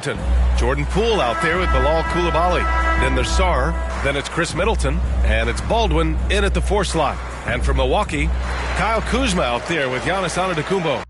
Jordan Poole out there with Bilal Coulibaly. Then there's Sarr. Then it's Chris Middleton. And it's Baldwin in at the 4 slot. And from Milwaukee, Kyle Kuzma out there with Giannis Antetokounmpo.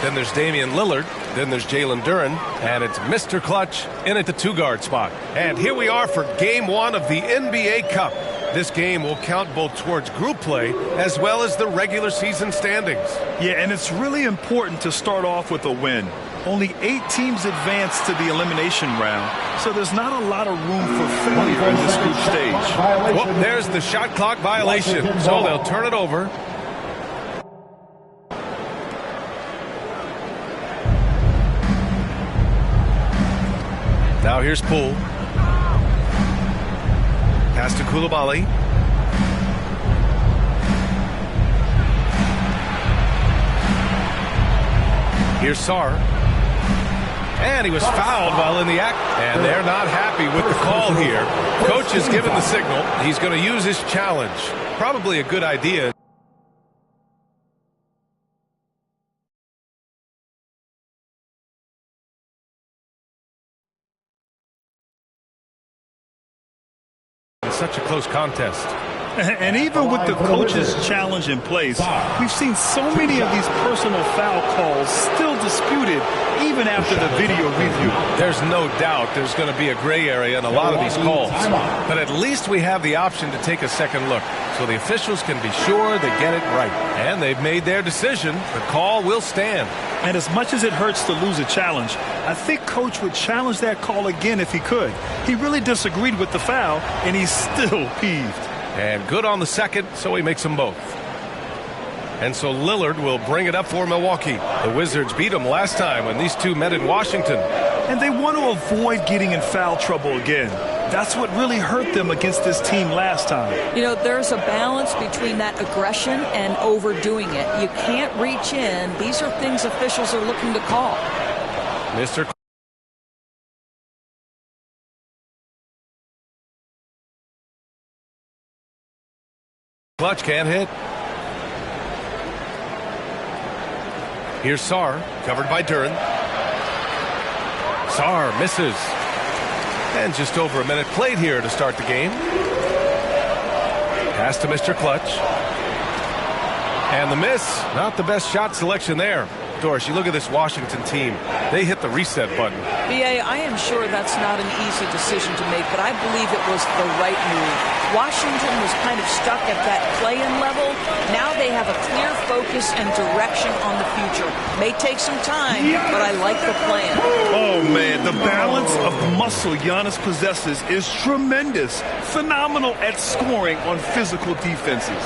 Then there's Damian Lillard. Then there's Jalen Duren. And it's Mr. Clutch in at the 2-guard spot. And here we are for Game 1 of the NBA Cup. This game will count both towards group play as well as the regular season standings. Yeah, and it's really important to start off with a win. Only 8 teams advance to the elimination round, so there's not a lot of room for failure in this group stage. Well, there's the shot clock violation, so they'll turn it over. Now here's Poole. Pass to Coulibaly. Here's Sarr. And he was fouled while in the act. And they're not happy with the call here. Coach has given the signal. He's going to use his challenge. Probably a good idea. Such a close contest. And even with the coach's challenge in place, we've seen so many of these personal foul calls still disputed even after the video review. There's no doubt there's going to be a gray area in a lot of these calls. But at least we have the option to take a second look so the officials can be sure they get it right. And they've made their decision. The call will stand. And as much as it hurts to lose a challenge, I think Coach would challenge that call again if he could. He really disagreed with the foul, and he's still peeved. And good on the second, so he makes them both. And so Lillard will bring it up for Milwaukee. The Wizards beat them last time when these two met in Washington. And they want to avoid getting in foul trouble again. That's what really hurt them against this team last time. You know, there's a balance between that aggression and overdoing it. You can't reach in. These are things officials are looking to call. Mr. Clutch can't hit. Here's Sarr, covered by Duren. Sarr misses. And just over a minute played here to start the game. Pass to Mr. Clutch. And the miss. Not the best shot selection there. Doris, you look at this Washington team. They hit the reset button. B.A., I am sure that's not an easy decision to make, but I believe it was the right move. Washington was kind of stuck at that play-in level. Now they have a clear focus and direction on the future. May take some time, but I like the plan. Oh, man, the balance of muscle Giannis possesses is tremendous. Phenomenal at scoring on physical defenses.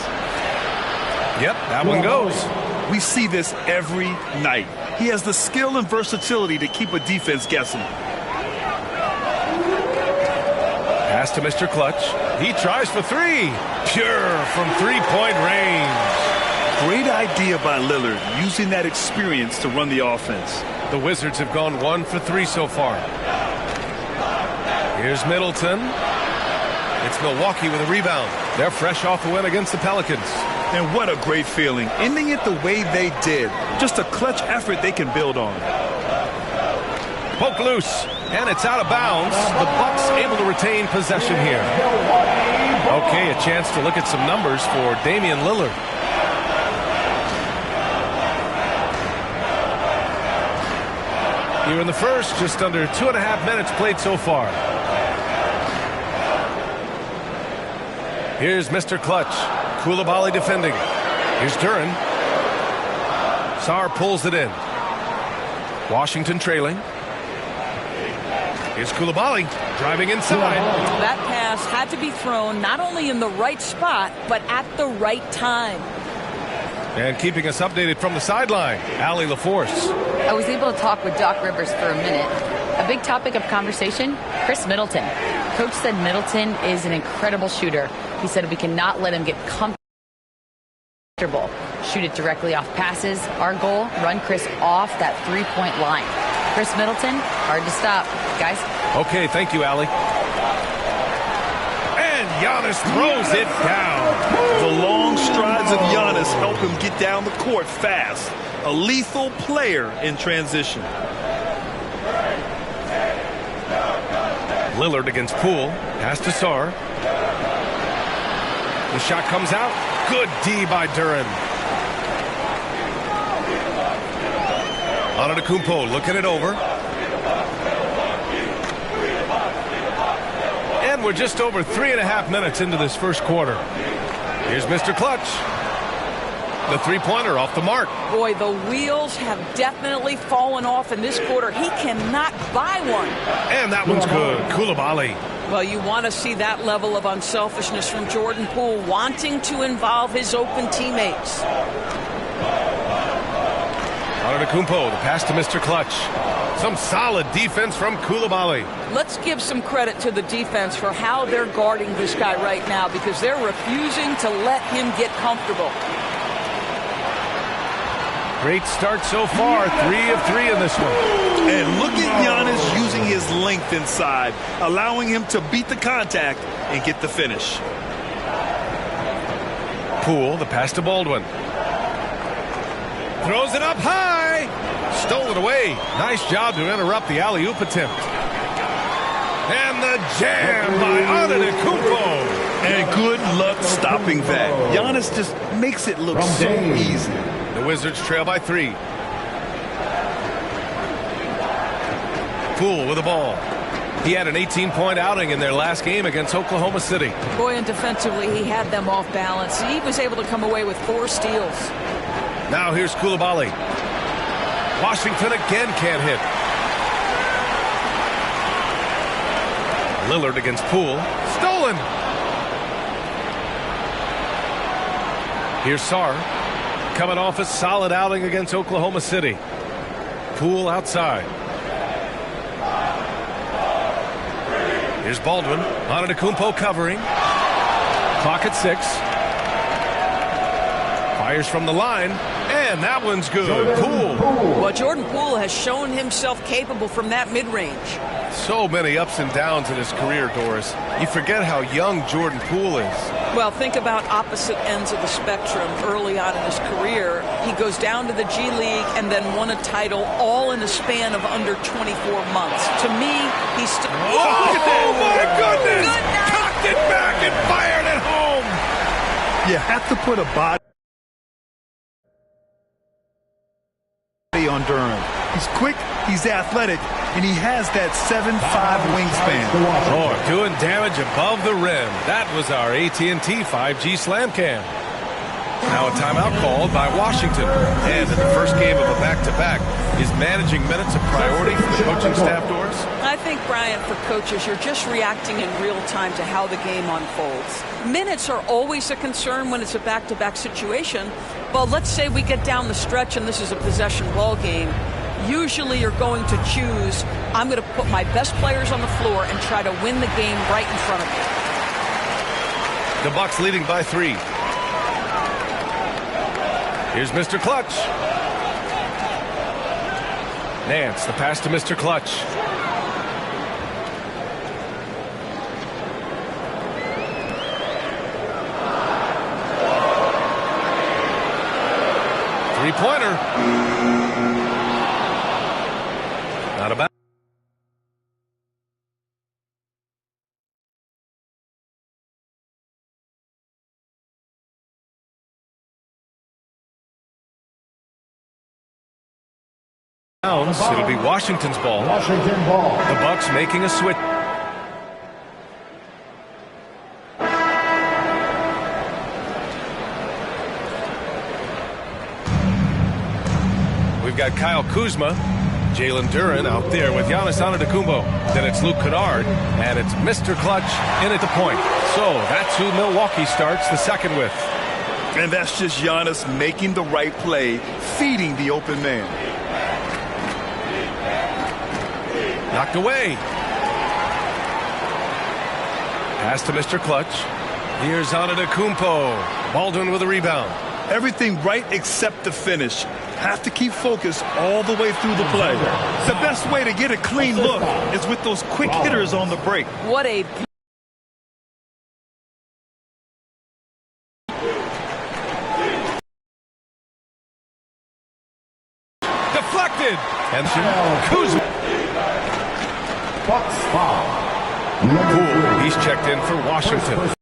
Yep, that one goes. We see this every night. He has the skill and versatility to keep a defense guessing. Pass to Mr. Clutch. He tries for three. Pure from three-point range. Great idea by Lillard, using that experience to run the offense. The Wizards have gone 1 for 3 so far. Here's Middleton. It's Milwaukee with a rebound. They're fresh off a win against the Pelicans. And what a great feeling, ending it the way they did. Just a clutch effort they can build on. Poke loose, and it's out of bounds. The Bucks able to retain possession here. Okay, a chance to look at some numbers for Damian Lillard. Here in the first, just under 2.5 minutes played so far. Here's Mr. Clutch. Coulibaly defending. Here's Duren. Sarr pulls it in. Washington trailing. Here's Coulibaly driving inside. That pass had to be thrown not only in the right spot, but at the right time. And keeping us updated from the sideline, Allie LaForce. I was able to talk with Doc Rivers for a minute. A big topic of conversation, Chris Middleton. Coach said Middleton is an incredible shooter. He said we cannot let him get comfortable. Shoot it directly off passes. Our goal, run Chris off that three-point line. Chris Middleton, hard to stop. Guys? Okay, thank you, Allie. And Giannis throws it down. The long strides of Giannis help him get down the court fast. A lethal player in transition. Lillard against Poole. Pass to Sarr. The shot comes out. Good D by Duren. Antetokounmpo looking it over. And we're just over 3.5 minutes into this first quarter. Here's Mr. Clutch. The three-pointer off the mark. Boy, the wheels have definitely fallen off in this quarter. He cannot buy one. And that one's good. Coulibaly. Well, you want to see that level of unselfishness from Jordan Poole, wanting to involve his open teammates. Antetokounmpo, the pass to Mr. Clutch. Some solid defense from Coulibaly. Let's give some credit to the defense for how they're guarding this guy right now, because they're refusing to let him get comfortable. Great start so far. 3 of 3 in this one. And look at Giannis using his length inside, allowing him to beat the contact and get the finish. Poole, the pass to Baldwin. Throws it up high. Stolen away. Nice job to interrupt the alley-oop attempt. And the jam by Antetokounmpo. And good luck stopping that. Giannis just makes it look so easy. The Wizards trail by 3. Poole with the ball. He had an 18-point outing in their last game against Oklahoma City. Boy, and defensively, he had them off balance. He was able to come away with 4 steals. Now here's Coulibaly. Washington again can't hit. Lillard against Poole. Stolen. Here's Sarr. Coming off a solid outing against Oklahoma City. Poole outside. Here's Baldwin. Antetokounmpo covering. Clock at 6. Fires from the line. And that one's good. Poole. Well, Jordan Poole has shown himself capable from that mid-range. So many ups and downs in his career, Doris. You forget how young Jordan Poole is. Well, think about opposite ends of the spectrum early on in his career. He goes down to the G League and then won a title all in a span of under 24 months. To me, he's still... Oh, my goodness! Cocked it back and fired it home! You have to put a body on Duren. He's quick, he's athletic, and he has that 7'5" wingspan. Oh, doing damage above the rim. That was our AT&T 5G Slam Cam. Now a timeout called by Washington. And in the first game of a back-to-back, is managing minutes a priority for the coaching staff, Doris? I think, Brian, for coaches, you're just reacting in real time to how the game unfolds. Minutes are always a concern when it's a back-to-back situation. But let's say we get down the stretch and this is a possession ball game. Usually you're going to choose, I'm going to put my best players on the floor and try to win the game right in front of me. The Bucks leading by 3. Here's Mr. Clutch. Nance, the pass to Mr. Clutch. Three-pointer. Not about. It'll be Washington's ball. Washington ball. The Bucks making a switch. We've got Kyle Kuzma, Jalen Duren out there with Giannis Antetokounmpo. Then it's Luke Kennard, and it's Mr. Clutch in at the point. So that's who Milwaukee starts the second with. And that's just Giannis making the right play, feeding the open man. Knocked away. Pass to Mr. Clutch. Here's Antetokounmpo. Baldwin with a rebound. Everything right except the finish. Have to keep focused all the way through the play. The best way to get a clean look is with those quick hitters on the break. What a Deflected. And Kuzma. Bucks foul. Poole, he's checked in for Washington.